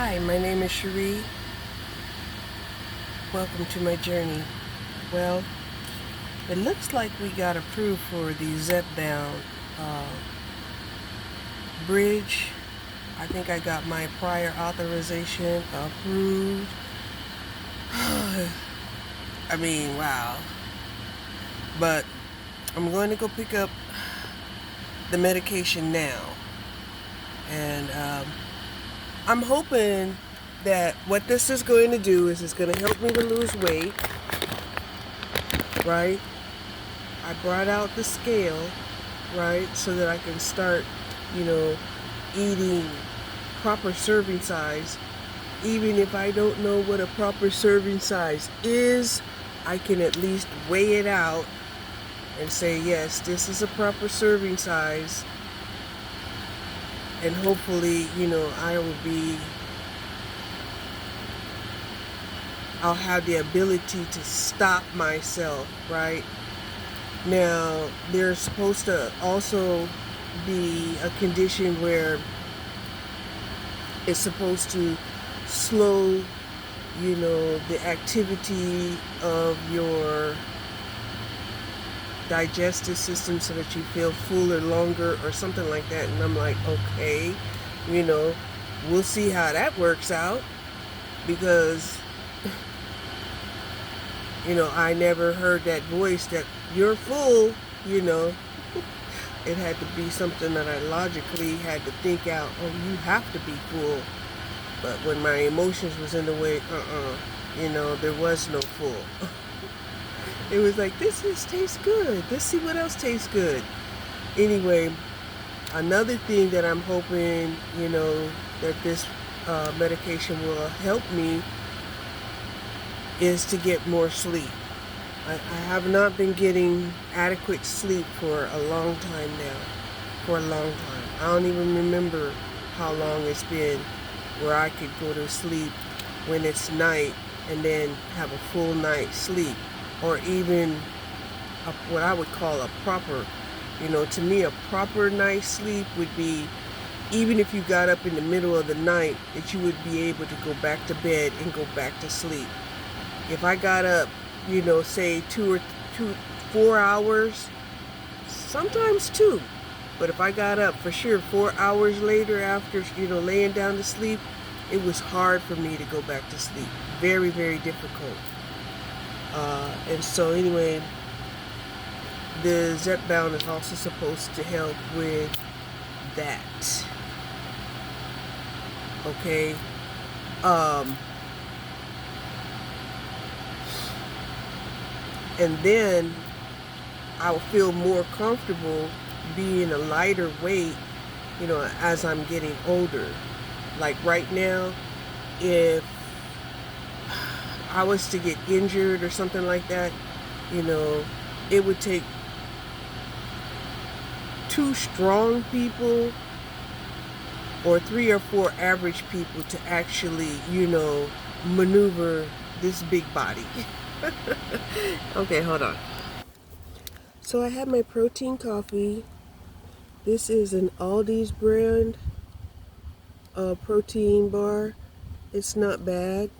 Hi, my name is Cherie. Welcome to my journey. Well, it looks like we got approved for the zepbound bridge. I think I got my prior authorization approved. I mean, wow. But I'm going to go pick up the medication now. And I'm hoping that what this is going to do is it's going to help me to lose weight, right? I brought out the scale, right, so that I can start, eating proper serving size. Even if I don't know what a proper serving size is, I can at least weigh it out and say, yes, this is a proper serving size. And hopefully, I'll have the ability to stop myself, right? Now, there's supposed to also be a condition where it's supposed to slow, the activity of your digestive system so that you feel fuller longer or something like that. And I'm like, okay, we'll see how that works out, because I never heard that voice that you're full. It had to be something that I logically had to think out. Oh, you have to be full. But when my emotions was in the way, there was no full. It was like, this tastes good. Let's see what else tastes good. Anyway, another thing that I'm hoping, that this medication will help me is to get more sleep. I have not been getting adequate sleep for a long time now. For a long time. I don't even remember how long it's been where I could go to sleep when it's night and then have a full night's sleep. Or even what I would call a proper, to me a proper night's sleep would be, even if you got up in the middle of the night, that you would be able to go back to bed and go back to sleep. If I got up, say 4 hours, sometimes 2, but if I got up for sure 4 hours later after, laying down to sleep, it was hard for me to go back to sleep. Very, very difficult. And so anyway, the zepbound is also supposed to help with that. Okay. And then I'll feel more comfortable being a lighter weight, as I'm getting older. Like right now, if I was to get injured or something like that, it would take 2 strong people or 3 or 4 average people to actually, maneuver this big body. Okay, hold on. So I have my protein coffee. This is an Aldi's brand protein bar. It's not bad.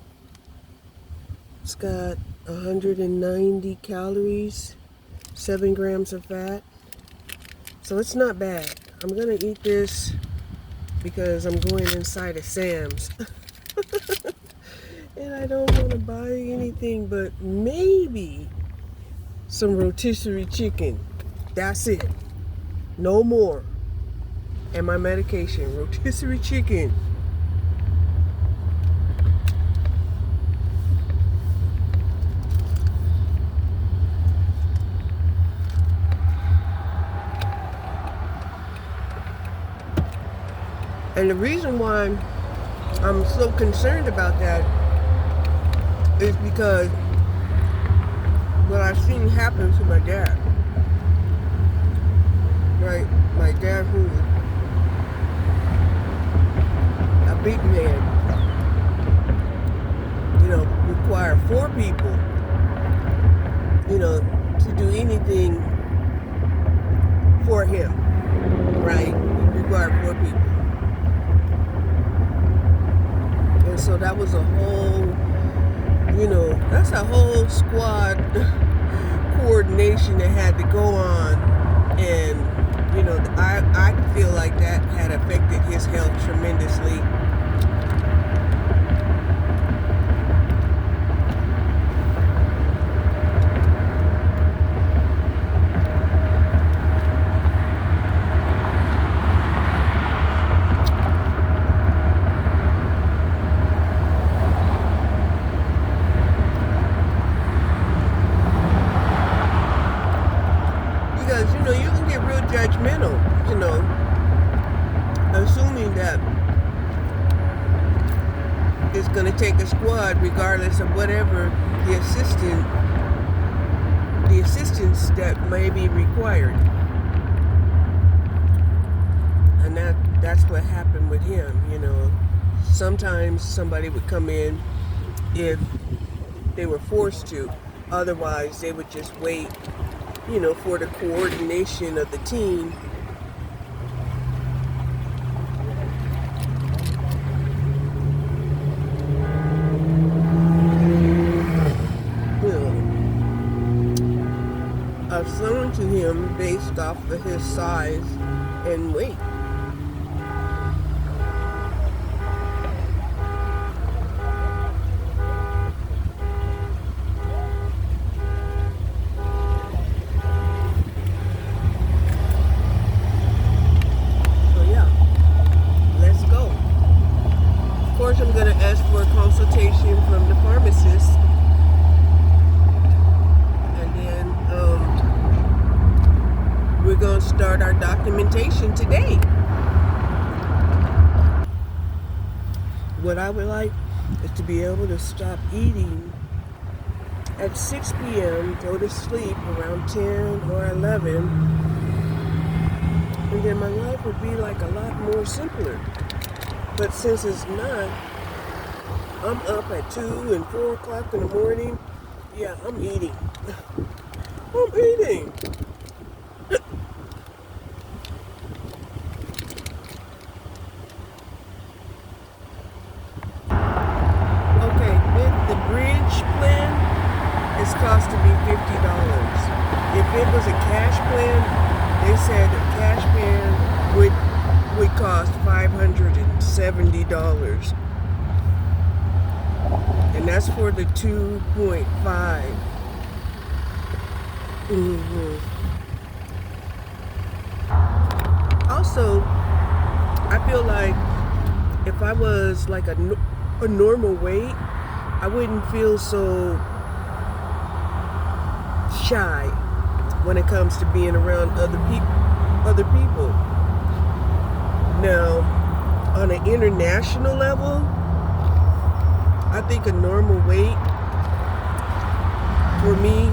It's got 190 calories, 7 grams of fat. So it's not bad. I'm gonna eat this because I'm going inside of Sam's. And I don't want to buy anything but maybe some rotisserie chicken. That's it. No more. And my medication, rotisserie chicken. And the reason why I'm so concerned about that is because what I've seen happen to my dad. Right? My dad, who's a big man, require 4 people, to do anything for him. Right? Require 4 people. So that was a whole, that's a whole squad coordination that had to go on. And, I feel like that had affected his health tremendously. Because, you can get real judgmental, assuming that it's going to take a squad regardless of whatever the assistance that may be required. And that's what happened with him, Sometimes somebody would come in if they were forced to. Otherwise, they would just wait, for the coordination of the team. Assigned to him based off of his size and weight. I'm going to ask for a consultation from the pharmacist, and then we're going to start our documentation today. What I would like is to be able to stop eating at 6 p.m., go to sleep around 10 or 11, and then my life would be like a lot more simpler. But since it's not, I'm up at 2 and 4 o'clock in the morning. Yeah, I'm eating. I'm eating. Okay, the bridge plan is costing me $50. If it was a cash plan, they said a cash plan would cost $570. And that's for the 2.5. Also, I feel like if I was like a normal weight, I wouldn't feel so shy when it comes to being around other people. Now, on an international level, I think a normal weight for me,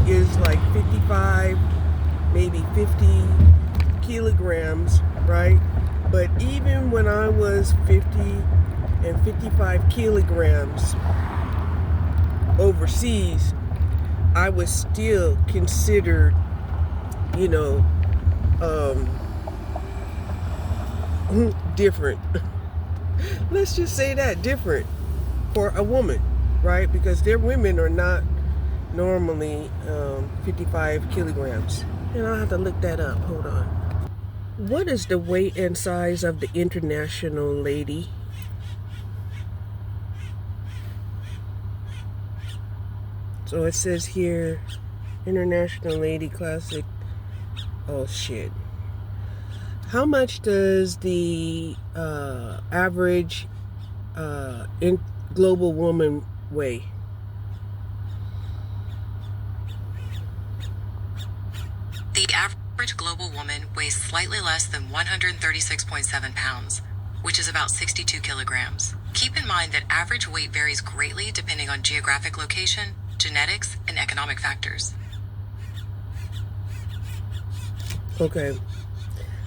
is like 55, maybe 50 kilograms, right? But even when I was 50 and 55 kilograms overseas, I was still considered, different. Let's just say that, different for a woman, right? Because their women are not normally 55 kilograms. And I'll have to look that up. Hold on. What is the weight and size of the international lady? So it says here, International Lady Classic. Oh shit. How much does the average global woman weigh? The average global woman weighs slightly less than 136.7 pounds, which is about 62 kilograms. Keep in mind that average weight varies greatly depending on geographic location, genetics, and economic factors. Okay.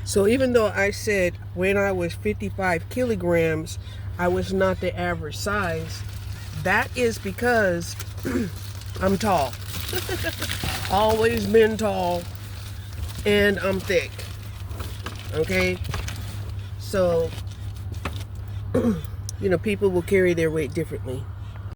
So even though I said when I was 55 kilograms, I was not the average size, that is because I'm tall. Always been tall, and I'm thick. Okay? So You know, people will carry their weight differently.